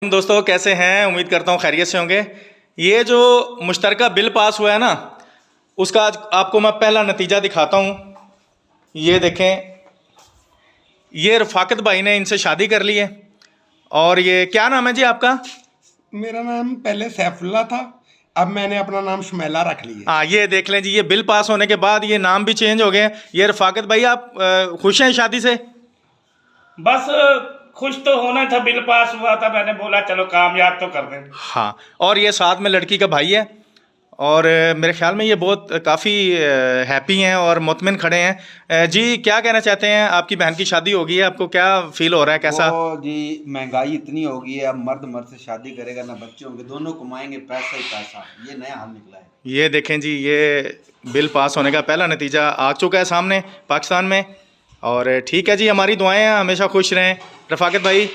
दोस्तों कैसे हैं। उम्मीद करता हूँ खैरियत से होंगे। ये जो मुश्तरका बिल पास हुआ है ना, उसका आज आपको मैं पहला नतीजा दिखाता हूँ। ये देखें, ये रफ़ाकत भाई ने इनसे शादी कर ली है। और ये क्या नाम है जी आपका? मेरा नाम पहले सैफुल्ला था, अब मैंने अपना नाम शुमैला रख लिया। हाँ, ये देख लें जी, ये बिल पास होने के बाद ये नाम भी चेंज हो गए। ये रफ़ाकत भाई, आप खुश हैं शादी से? बस खुश तो होना था, बिल पास हुआ था, मैंने बोला चलो कामयाब तो कर दें। हाँ, और ये साथ में लड़की का भाई है। और मेरे ख्याल में ये बहुत काफ़ी हैप्पी हैं और मुतमिन खड़े हैं। जी, क्या कहना चाहते हैं? आपकी बहन की शादी हो गई है, आपको क्या फील हो रहा है, कैसा? वो जी महंगाई इतनी हो गई है, अब मर्द मर्द से शादी करेगा ना बच्चे होंगे, दोनों कमाएंगे, पैसा ही पैसा, ये नया हाल निकला है। ये देखें जी, ये बिल पास होने का पहला नतीजा आ चुका है सामने पाकिस्तान में। और ठीक है जी, हमारी दुआएं हैं, हमेशा खुश रहें रफ़ाकत भाई।